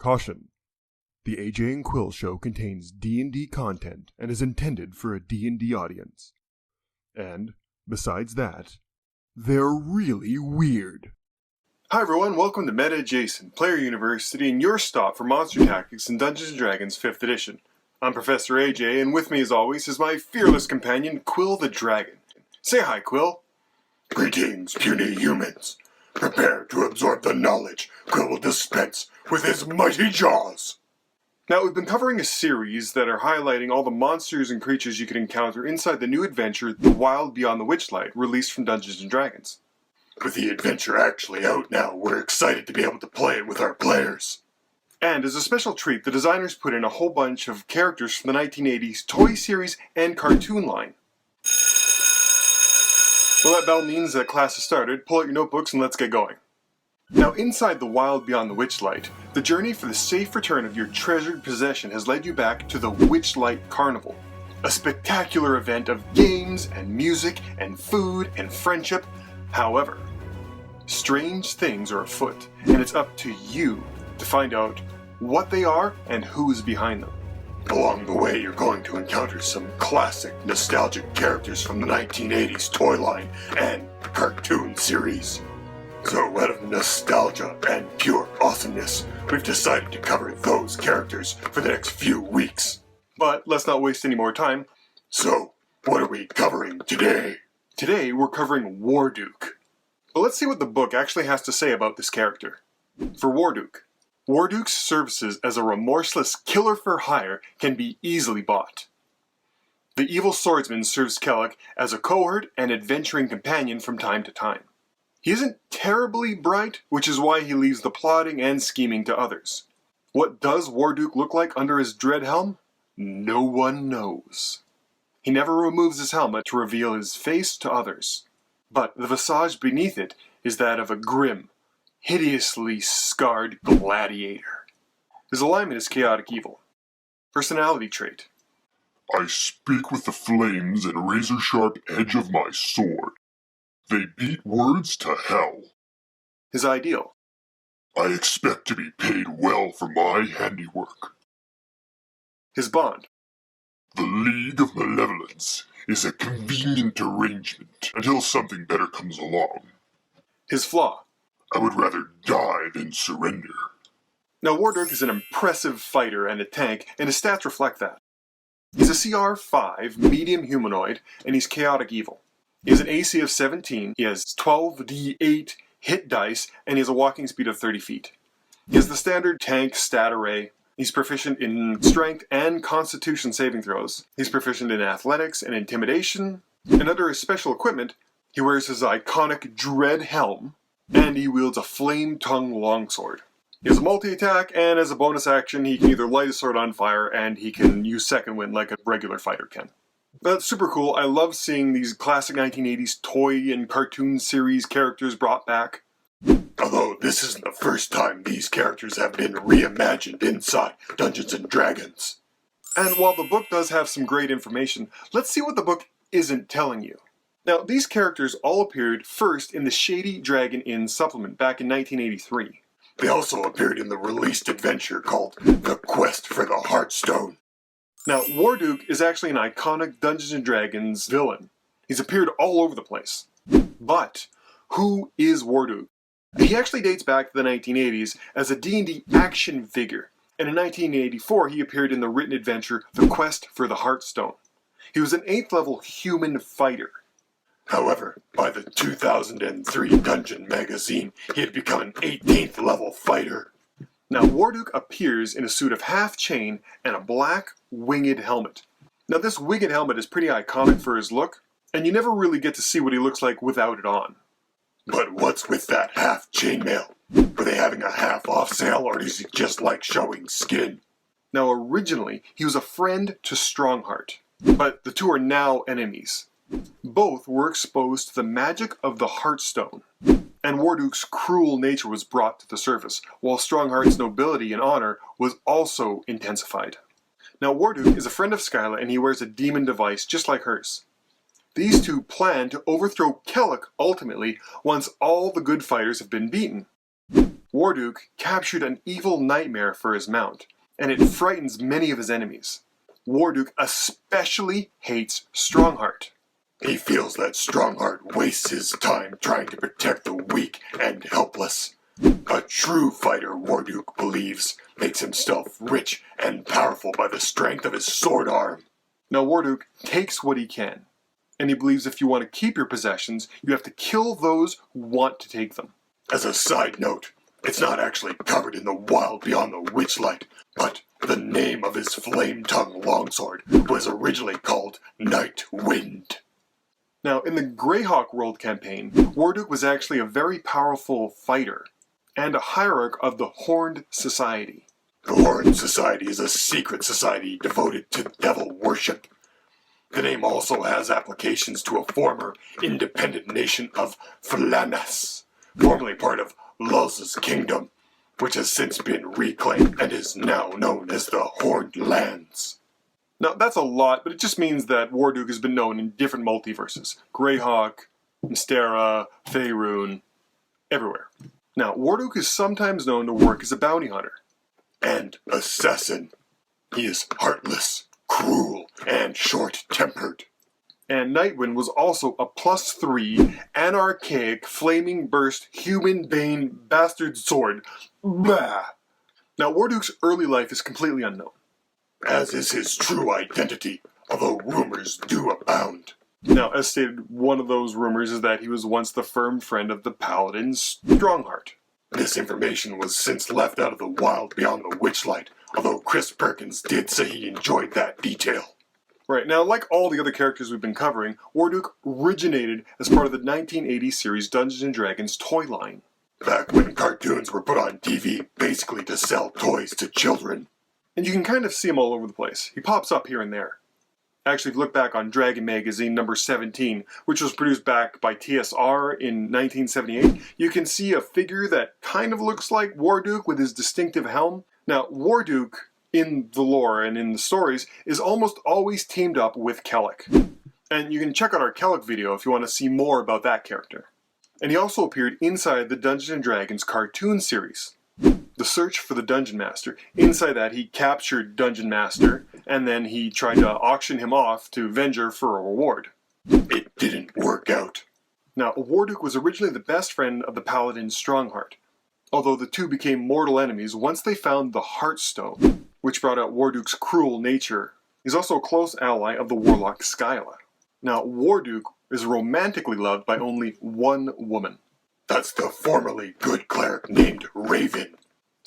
Caution! The AJ and Quill show contains D&D content and is intended for a D&D audience. And, besides that, they're really weird. Hi everyone, welcome to Meta Adjacent, Player University, and your stop for Monster Tactics in Dungeons & Dragons 5th edition. I'm Professor AJ, and with me as always is my fearless companion, Quill the Dragon. Say hi, Quill. Greetings, puny humans. Prepare to absorb the knowledge Quill will dispense with his mighty jaws. Now, we've been covering a series that are highlighting all the monsters and creatures you can encounter inside the new adventure, The Wild Beyond the Witchlight, released from Dungeons & Dragons. With the adventure actually out now, we're excited to be able to play it with our players. And as a special treat, the designers put in a whole bunch of characters from the 1980s toy series and cartoon line. Well, that bell means that class has started. Pull out your notebooks and let's get going. Now, inside The Wild Beyond the Witchlight, the journey for the safe return of your treasured possession has led you back to the Witchlight Carnival. A spectacular event of games and music and food and friendship. However, strange things are afoot, and it's up to you to find out what they are and who's behind them. Along the way, you're going to encounter some classic, nostalgic characters from the 1980s toy line and cartoon series. So out of nostalgia and pure awesomeness, we've decided to cover those characters for the next few weeks. But let's not waste any more time. So, what are we covering today? Today, we're covering Warduke. But let's see what the book actually has to say about this character. For Warduke's services as a remorseless killer for hire can be easily bought. The evil swordsman serves Kellic as a cohort and adventuring companion from time to time. He isn't terribly bright, which is why he leaves the plotting and scheming to others. What does Warduke look like under his dread helm? No one knows. He never removes his helmet to reveal his face to others. But the visage beneath it is that of a grim, hideously scarred gladiator. His alignment is chaotic evil. Personality trait. I speak with the flames and razor-sharp edge of my sword. They beat words to hell. His ideal. I expect to be paid well for my handiwork. His bond. The League of Malevolence is a convenient arrangement until something better comes along. His flaw. I would rather die than surrender. Now, Warduke is an impressive fighter and a tank, and his stats reflect that. He's a CR 5, medium humanoid, and he's chaotic evil. He has an AC of 17, he has 12d8 hit dice, and he has a walking speed of 30 feet. He has the standard tank stat array. He's proficient in strength and constitution saving throws. He's proficient in athletics and intimidation. And under his special equipment, he wears his iconic dread helm, and he wields a flame-tongue longsword. He has a multi-attack, and as a bonus action, he can either light his sword on fire, and he can use second wind like a regular fighter can. That's super cool. I love seeing these classic 1980s toy and cartoon series characters brought back. Although this isn't the first time these characters have been reimagined inside Dungeons & Dragons. And while the book does have some great information, let's see what the book isn't telling you. Now, these characters all appeared first in the Shady Dragon Inn supplement back in 1983. They also appeared in the released adventure called The Quest for the Heartstone. Now, Warduke is actually an iconic Dungeons & Dragons villain. He's appeared all over the place. But, who is Warduke? He actually dates back to the 1980s as a D&D action figure, and in 1984 he appeared in the written adventure The Quest for the Heartstone. He was an 8th level human fighter. However, by the 2003 Dungeon magazine, he had become an 18th level fighter. Now, Warduke appears in a suit of half chain and a black winged helmet. Now, this winged helmet is pretty iconic for his look, and you never really get to see what he looks like without it on. But what's with that half chainmail? Were they having a half off sale, or is he just like showing skin? Now, originally, he was a friend to Strongheart, but the two are now enemies. Both were exposed to the magic of the Heartstone, and Warduke's cruel nature was brought to the surface, while Strongheart's nobility and honor was also intensified. Now, Warduke is a friend of Skyla, and he wears a demon device just like hers. These two plan to overthrow Kellic ultimately once all the good fighters have been beaten. Warduke captured an evil nightmare for his mount, and it frightens many of his enemies. Warduke especially hates Strongheart. He feels that Strongheart wastes his time trying to protect the weak and helpless. A true fighter, Warduke believes, makes himself rich and powerful by the strength of his sword arm. Now Warduke takes what he can, and he believes if you want to keep your possessions, you have to kill those who want to take them. As a side note, it's not actually covered in the wild beyond the Witchlight, but the name of his flame-tongue longsword was originally called Night Wind. Now, in the Greyhawk World campaign, Warduke was actually a very powerful fighter and a hierarch of the Horned Society. The Horned Society is a secret society devoted to devil worship. The name also has applications to a former independent nation of Flanas, formerly part of Luz's kingdom, which has since been reclaimed and is now known as the Horned Lands. Now, that's a lot, but it just means that Warduke has been known in different multiverses. Greyhawk, Mystera, Faerun, everywhere. Now, Warduke is sometimes known to work as a bounty hunter. And assassin. He is heartless, cruel, and short-tempered. And Nightwind was also a +3, anarchaic, flaming burst, human bane, bastard sword. Bah! Now, Warduke's early life is completely unknown. As is his true identity, although rumors do abound. Now, as stated, one of those rumors is that he was once the firm friend of the paladin Strongheart. This information was since left out of the wild beyond the Witchlight, although Chris Perkins did say he enjoyed that detail. Right, now like all the other characters we've been covering, Warduke originated as part of the 1980 series Dungeons & Dragons toy line. Back when cartoons were put on TV basically to sell toys to children. And you can kind of see him all over the place. He pops up here and there. Actually, if you look back on Dragon Magazine number 17, which was produced back by TSR in 1978, you can see a figure that kind of looks like Warduke with his distinctive helm. Now, Warduke, in the lore and in the stories, is almost always teamed up with Kellic. And you can check out our Kellic video if you want to see more about that character. And he also appeared inside the Dungeons & Dragons cartoon series. The Search for the Dungeon Master. Inside that, he captured Dungeon Master, and then he tried to auction him off to Venger for a reward. It didn't work out. Now, Warduke was originally the best friend of the paladin Strongheart, although the two became mortal enemies once they found the Heartstone, which brought out Warduke's cruel nature. He's also a close ally of the warlock Skyla. Now, Warduke is romantically loved by only one woman. That's the formerly good cleric named Raven.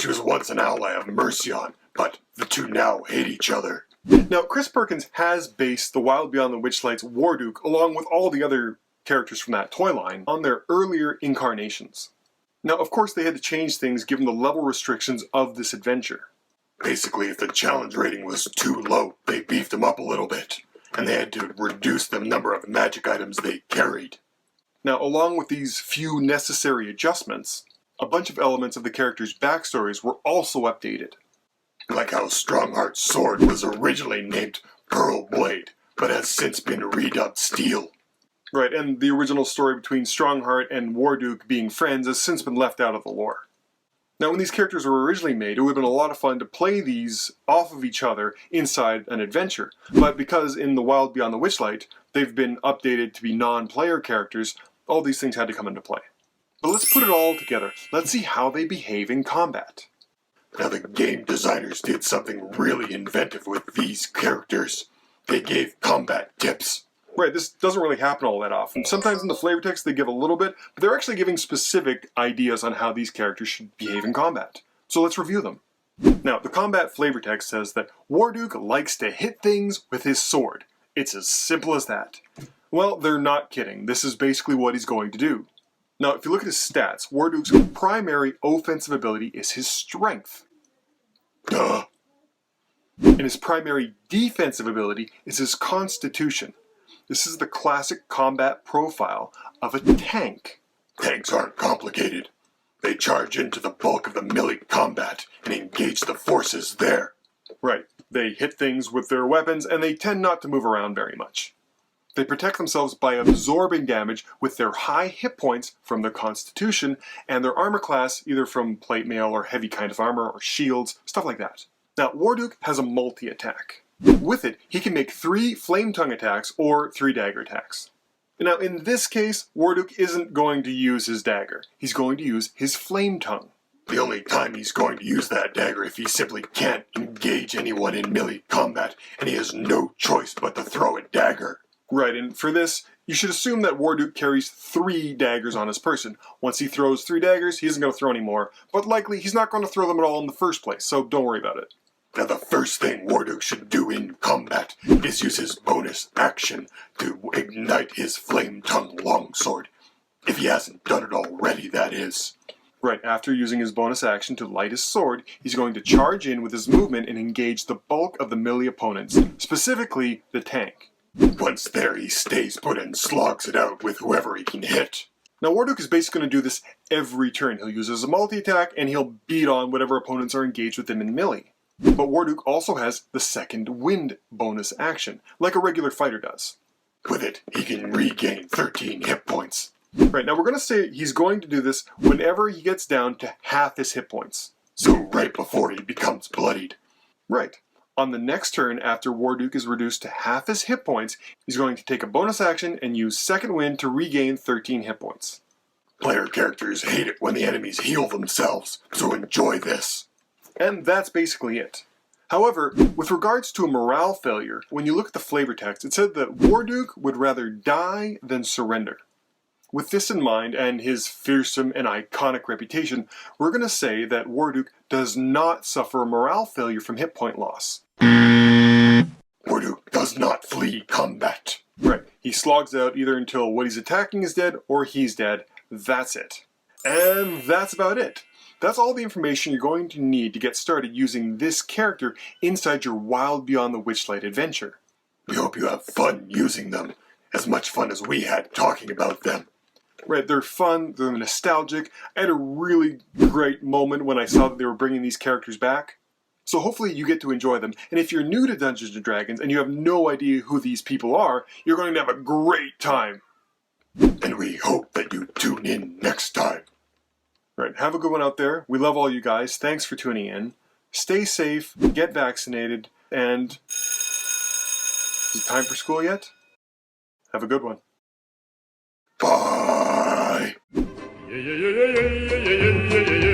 She was once an ally of Mercion, but the two now hate each other. Now, Chris Perkins has based the Wild Beyond the Witchlight's Warduke, along with all the other characters from that toy line, on their earlier incarnations. Now, of course, they had to change things given the level restrictions of this adventure. Basically, if the challenge rating was too low, they beefed them up a little bit, and they had to reduce the number of magic items they carried. Now, along with these few necessary adjustments, a bunch of elements of the characters' backstories were also updated. Like how Strongheart's sword was originally named Pearl Blade, but has since been redubbed Steel. Right, and the original story between Strongheart and Warduke being friends has since been left out of the lore. Now, when these characters were originally made, it would have been a lot of fun to play these off of each other inside an adventure. But because in the Wild Beyond the Witchlight, they've been updated to be non-player characters, all these things had to come into play. But let's put it all together. Let's see how they behave in combat. Now the game designers did something really inventive with these characters. They gave combat tips. Right, this doesn't really happen all that often. Sometimes in the flavor text they give a little bit, but they're actually giving specific ideas on how these characters should behave in combat. So let's review them. Now, the combat flavor text says that Warduke likes to hit things with his sword. It's as simple as that. Well, they're not kidding. This is basically what he's going to do. Now, if you look at his stats, Warduke's primary offensive ability is his strength. Duh. And his primary defensive ability is his constitution. This is the classic combat profile of a tank. Tanks aren't complicated. They charge into the bulk of the melee combat and engage the forces there. Right. They hit things with their weapons, and they tend not to move around very much. They protect themselves by absorbing damage with their high hit points from their constitution and their armor class, either from plate mail or heavy kind of armor or shields, stuff like that. Now, Warduke has a multi-attack. With it, he can make 3 flame tongue attacks or 3 dagger attacks. Now, in this case, Warduke isn't going to use his dagger. He's going to use his flame tongue. The only time he's going to use that dagger if he simply can't engage anyone in melee combat, and he has no choice but to throw a dagger. Right, and for this, you should assume that Warduke carries 3 daggers on his person. Once he throws 3 daggers, he isn't going to throw any more, but likely he's not going to throw them at all in the first place, so don't worry about it. Now the first thing Warduke should do in combat is use his bonus action to ignite his flame tongue longsword. If he hasn't done it already, that is. Right, after using his bonus action to light his sword, he's going to charge in with his movement and engage the bulk of the melee opponents, specifically the tank. Once there, he stays put and slogs it out with whoever he can hit. Now Warduke is basically going to do this every turn. He'll use his multi-attack and he'll beat on whatever opponents are engaged with him in melee. But Warduke also has the second wind bonus action, like a regular fighter does. With it, he can regain 13 hit points. Right, now we're going to say he's going to do this whenever he gets down to half his hit points. So right before he becomes bloodied. Right. On the next turn, after Warduke is reduced to half his hit points, he's going to take a bonus action and use second wind to regain 13 hit points. Player characters hate it when the enemies heal themselves, so enjoy this. And that's basically it. However, with regards to a morale failure, when you look at the flavor text, it said that Warduke would rather die than surrender. With this in mind, and his fearsome and iconic reputation, we're going to say that Warduke does not suffer a morale failure from hit point loss. Warduke does not flee combat. Right, he slogs out either until what he's attacking is dead or he's dead. That's it. And that's about it. That's all the information you're going to need to get started using this character inside your Wild Beyond the Witchlight adventure. We hope you have fun using them, as much fun as we had talking about them. Right, they're fun, they're nostalgic. I had a really great moment when I saw that they were bringing these characters back. So hopefully you get to enjoy them. And if you're new to Dungeons & Dragons and you have no idea who these people are, you're going to have a great time. And we hope that you tune in next time. Right, have a good one out there. We love all you guys. Thanks for tuning in. Stay safe, get vaccinated, and is it time for school yet? Have a good one. Bye! Yeah, yeah, yeah, yeah, yeah, yeah, yeah, yeah, yeah.